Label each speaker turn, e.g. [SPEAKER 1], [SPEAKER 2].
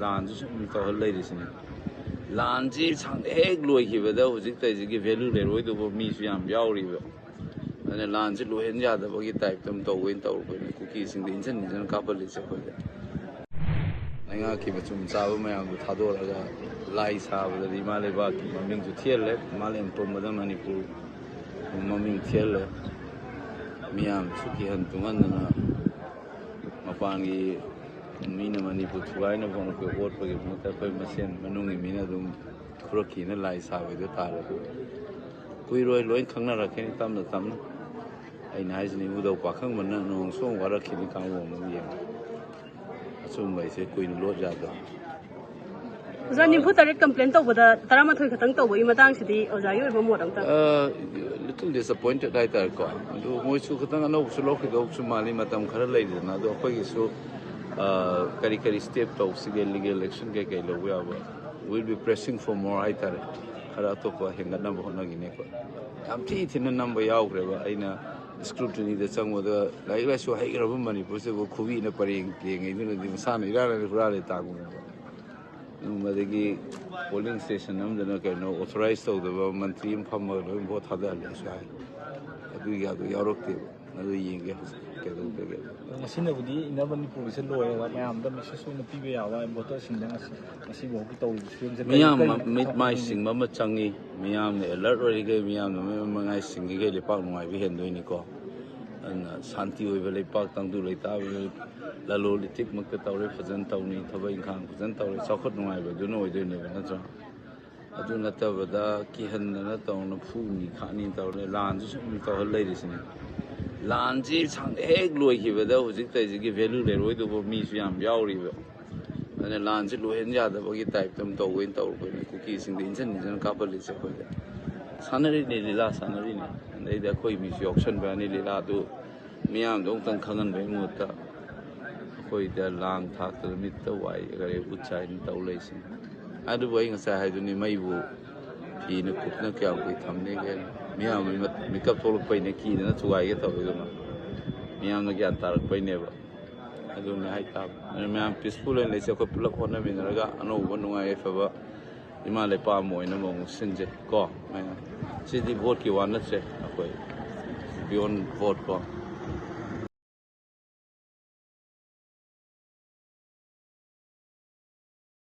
[SPEAKER 1] ꯂꯥꯟꯁꯨ ꯁꯨꯝ ꯇꯧꯍꯜ ꯂꯩꯔꯤꯁꯤꯅꯤ ꯂꯥꯟꯁꯤ ꯍꯦꯛ ꯂꯣꯏꯈꯤꯕꯗ ꯍꯧꯖꯤꯛꯇꯁꯤꯒꯤ ꯚꯦꯂꯨ ꯂꯩꯔꯣꯏꯗꯧꯕ ꯃꯤꯁꯨ ꯌꯥꯝ ꯌꯥꯎꯔꯤꯕ ꯑꯗꯨꯅ ꯂꯥꯟꯁꯤ ꯂꯣꯏꯍꯟ ꯌꯥꯗꯕꯒꯤ ꯇꯥꯏꯞꯇ ꯇꯧꯕꯩꯅ ꯇꯧꯔꯛꯄꯅꯤ ꯀꯨꯀꯤꯁꯤꯡꯗ ꯏꯟꯖꯟ ꯀꯥꯞꯍꯜꯂꯤꯁꯦ ꯑꯩꯈꯣꯏꯗ ꯂꯩꯉꯥꯛꯀꯤ ꯃꯆꯨꯝ ꯆꯥꯕ ꯃꯌꯥꯝꯗꯨ ꯊꯥꯗꯣꯛꯑꯒ ꯂꯥꯏ ꯁꯥꯕꯗꯗꯤ ꯏꯃꯥ ꯂꯩꯕꯥꯛꯀꯤ ꯃꯃꯤꯡꯁꯨ ꯊꯤꯍꯜꯂꯦ ꯃꯥꯂꯦꯝ ꯄꯨꯝꯕꯗ ꯃꯅꯤꯄꯨꯔ ꯃꯃꯤꯡ ꯊꯤꯍꯜꯂꯦ ꯃꯤꯌꯥꯝꯁꯨ ꯀꯤꯍꯟ ꯇꯨꯡꯍꯟꯗꯅ ꯃꯄꯥꯟꯒꯤ ꯃꯤꯅ ꯃꯅꯤꯄꯨꯔ ꯊꯨꯒꯥꯏꯅꯕ ꯍꯣꯠꯅꯄ ꯑꯣꯠꯄꯒꯤ ꯃꯍꯨꯠꯇ ꯑꯩꯈꯣꯏ ꯃꯁꯦꯟ ꯃꯅꯨꯡꯒꯤ ꯃꯤꯅ ꯑꯗꯨꯝ ꯈꯨꯔꯛꯈꯤꯅ ꯂꯥꯏ ꯁꯥꯕꯗꯨ ꯇꯥꯔꯦ ꯀꯨꯏꯔꯣꯏ ꯂꯣꯏ ꯈꯪꯅꯔꯛꯈꯤꯅꯤ ꯇꯞꯅ ꯇꯞꯅ ꯑꯩꯅ ꯍꯥꯏꯁꯤꯅꯤ ꯎꯗꯧ ꯄꯥꯈꯪꯕꯅ ꯅꯣꯡ ꯁꯣꯡ ꯋꯥꯔꯛꯈꯤꯅꯤ ꯀꯥꯡꯕꯨ ꯑꯃ ꯌꯦꯡꯉꯤ ꯑꯆꯨꯝꯕ ꯍꯥꯏꯁꯦ ꯀꯨꯏꯅ ꯂꯣꯠ ꯌꯥꯗꯕ
[SPEAKER 2] ꯑꯣꯖꯥ 94 ꯀꯝꯄ꯭ꯂꯦꯟ ꯇꯧꯕꯗ 12 ꯈꯛꯇꯪ ꯇꯧꯕꯒꯤ ꯃꯇꯥꯡꯁꯤꯗꯤ ꯑꯣꯖꯥꯒꯤ ꯑꯣꯏꯕ ꯃꯣꯠ ꯑꯝꯇ
[SPEAKER 1] ꯂꯤꯇꯜ ꯗꯤꯁꯑꯄꯣꯏꯟꯇꯦꯠ ꯍꯥꯏꯇꯥꯔꯦꯀꯣ ꯑꯗꯨ ꯃꯣꯏꯁꯨ ꯈꯤꯇꯪ ꯑꯅꯧꯕꯁꯨ ꯂꯧꯈꯤꯗꯧꯕꯁꯨ ꯃꯥꯜꯂꯤ ꯃꯇꯝ ꯈꯔ ꯂꯩꯔꯤꯗꯅ ꯑꯗꯣ ꯑꯩꯈꯣꯏꯒꯤꯁꯨ ꯀꯔꯤ ꯁ꯭ꯇꯦꯞ ꯇꯧꯁꯤꯒꯦ ꯂꯤꯒꯦꯜ ꯑꯦꯛꯁꯟ ꯀꯩ ꯂꯧꯕ ꯌꯥꯕ ꯋꯤꯜ ꯕꯤ ꯄ꯭ꯔꯦꯁꯤꯡ ꯐꯣꯔ ꯃꯣꯔ ꯍꯥꯏꯇꯥꯔꯦ ꯈꯔ ꯑꯇꯣꯞꯄ ꯍꯦꯟꯒꯠꯅꯕ ꯍꯣꯠꯅꯈꯤꯅꯤ ꯑꯩꯈꯣꯏ ꯌꯥꯝ ꯊꯤꯅ ꯅꯝꯕ ꯌꯥꯎꯈ꯭ꯔꯦꯕ ꯑꯩꯅ ꯁ꯭ꯀ꯭ꯔꯨꯇꯤꯅꯤꯗ ꯆꯪꯕꯗ ꯂꯥꯏꯔꯤꯛ ꯂꯥꯏꯁꯨ ꯍꯩꯈ꯭ꯔꯕ ꯃꯅꯤꯄꯨꯔꯁꯤꯕꯨ ꯈꯨꯕꯤꯅ ꯄꯔꯦꯡ ꯌꯦꯡꯉꯤꯗꯨꯅꯗꯤ ꯃꯁꯥꯅ ꯏꯔꯥꯏ ꯍꯨꯔꯥꯜꯂꯦ ꯇꯥꯡꯕꯅꯦꯕ ꯑꯗꯒꯤ ꯄꯣꯂꯤꯡ ꯁ꯭ꯇꯦꯁꯟ ꯑꯃꯗꯅ ꯑꯣꯊꯣꯔꯥꯏꯁ ꯇꯧꯗꯕ ꯃꯟꯇ꯭ꯔꯤ ꯑꯃ ꯐꯝꯃꯒ ꯂꯣꯏ ꯚꯣꯠ ꯊꯥꯗꯍꯜꯂꯦꯁꯨ ꯍꯥꯏ ꯑꯗꯨ ꯌꯥꯎꯔꯛꯇꯦꯕ ꯑꯗꯨ ꯌꯦꯡꯒꯦ ꯍꯧꯖꯤꯛ ꯀꯩꯗꯧꯗꯒꯦ
[SPEAKER 3] ꯉꯁꯤꯅꯕꯨꯗꯤ ꯏꯟꯅꯔ ꯃꯅꯤꯄꯨꯔꯒꯤꯁꯦ ꯂꯣꯏꯔꯒ ꯃꯌꯥꯝꯗ ꯃꯦꯁꯦꯖ ꯑꯣꯏꯅ ꯄꯤꯕ ꯌꯥꯕ ꯚꯣꯇꯔꯁꯤꯡꯗ ꯉꯁꯤꯐꯥꯎꯒꯤ ꯇꯧꯔꯤꯕ ꯐꯤꯕꯝꯁꯦ
[SPEAKER 1] ꯃꯤꯌꯥꯝ ꯃꯤꯠ ꯃꯥꯏ ꯁꯤꯡꯕ ꯑꯃ ꯆꯪꯉꯤ ꯃꯤꯌꯥꯝꯅ ꯑꯦꯂꯔꯠ ꯑꯣꯏꯔꯤꯈꯩ ꯃꯤꯌꯥꯝꯅ ꯃꯉꯥꯏ ꯁꯤꯡꯉꯤꯈꯩ ꯂꯩꯄꯥꯛ ꯅꯨꯡꯉꯥꯏꯕ ꯍꯦꯟꯗꯣꯏꯅꯤꯀꯣ ꯑꯗꯨꯅ ꯁꯥꯟꯇꯤ ꯑꯣꯏꯕ ꯂꯩꯄꯥꯛ ꯇꯪꯗꯨ ꯂꯩꯇꯥꯕ ꯂꯂꯣꯟ ꯏꯇꯤꯛꯃꯛꯇ ꯇꯧꯔꯦ ꯐꯖꯅ ꯇꯧꯅꯤ ꯊꯕꯛ ꯏꯪꯈꯥꯡ ꯐꯖꯅ ꯇꯧꯔꯦ ꯆꯥꯎꯈꯠ ꯅꯨꯡꯉꯥꯏꯕꯗꯨꯅ ꯑꯣꯏꯗꯣꯏꯅꯦꯕ ꯅꯠꯇ꯭ꯔꯥ ꯑꯗꯨ ꯅꯠꯇꯕꯗ ꯀꯤꯍꯟꯗꯅ ꯇꯧꯅ ꯐꯨꯅꯤ ꯈꯥꯅꯤ ꯇꯧꯔꯦ ꯂꯥꯟꯁꯨ ꯁꯨꯝ ꯇꯧꯍꯜ ꯂꯩꯔꯤꯁꯤꯅꯤ ꯂꯥꯟꯁꯤ ꯍꯦꯛ ꯂꯣꯏꯈꯤꯕꯗ ꯍꯧꯖꯤꯛꯇꯁꯤꯒꯤ ꯚꯦꯂꯨ ꯂꯩꯔꯣꯏꯗꯧꯕ ꯃꯤꯁꯨ ꯌꯥꯝ ꯌꯥꯎꯔꯤꯕ ꯑꯗꯨꯅ ꯂꯥꯟꯁꯤ ꯂꯣꯏꯍꯟ ꯌꯥꯗꯕꯒꯤ ꯇꯥꯏꯞꯇ ꯇꯧꯕꯩꯅ ꯇꯧꯔꯛꯄꯅꯤ ꯀꯨꯀꯤꯁꯤꯡꯗ ꯏꯟꯖꯟ ꯀꯥꯞꯍꯜꯂꯤꯁꯦ ꯑꯩꯈꯣꯏꯗ ꯁꯥꯟꯅꯔꯤꯅꯤ ꯂꯤꯂꯥ ꯁꯥꯟꯅꯔꯤꯅꯤ ꯑꯗꯩꯗ ꯑꯩꯈꯣꯏ ꯃꯤꯁꯨ ꯌꯥꯎꯁꯟꯕ ꯌꯥꯅꯤ ꯂꯤꯂꯥꯗꯨ ꯃꯤꯌꯥꯝꯗꯣ ꯑꯃꯨꯛꯇꯪ ꯈꯪꯍꯟꯕꯒꯤ ꯃꯍꯨꯠꯇ ꯑꯩꯈꯣꯏꯗ ꯂꯥꯡ ꯊꯥꯛꯇꯅ ꯃꯤꯠꯇ ꯋꯥꯏ ꯎꯠ ꯆꯥꯏꯅ ꯇꯧ ꯂꯩꯁꯤꯅꯤ ꯑꯗꯨꯕꯨ ꯑꯩ ꯉꯁꯥꯏ ꯍꯥꯏꯗꯨꯅꯤ ꯃꯩꯕꯨ ꯐꯤꯅ ꯀꯨꯞꯅ ꯀꯌꯥꯝ ꯀꯨꯏ ꯊꯝꯅꯤꯒꯦ ꯃꯤꯌꯥꯝ ꯃꯤꯀꯞ ꯊꯣꯛꯂꯛꯄꯩꯅꯦ ꯀꯤꯗꯅ ꯊꯨꯒꯥꯏꯒꯦ ꯇꯧꯋꯤꯗꯨꯅ ꯃꯤꯌꯥꯝꯅ ꯒ꯭ꯌꯥꯟ ꯇꯥꯔꯛꯄꯩꯅꯦꯕ ꯑꯗꯨꯅꯦ ꯍꯥꯏꯇꯥꯕ ꯑꯗꯨꯅ ꯃꯌꯥꯝ ꯄꯤꯁꯐꯨꯜ ꯑꯣꯏꯅ ꯂꯩꯁꯦ ꯑꯩꯈꯣꯏ ꯄꯨꯂꯞ ꯍꯣꯠꯅꯃꯤꯟꯅꯔꯒ ꯑꯅꯧꯕ ꯅꯨꯡꯉꯥꯏ ꯌꯥꯏꯐꯕ ꯏꯃꯥ ꯂꯩꯄꯥꯛ ꯑꯃ ꯑꯣꯏꯅꯕ ꯑꯃꯨꯛ ꯁꯤꯟꯖꯦ ꯀꯣ ꯃꯌꯥꯝ ꯁꯤꯗꯤ ꯚꯣꯠꯀꯤ ꯋꯥ ꯅꯠꯇ꯭ꯔꯦ ꯑꯩꯈꯣꯏ ꯕꯤꯌꯣꯟ ꯚꯣꯠ ꯀꯣ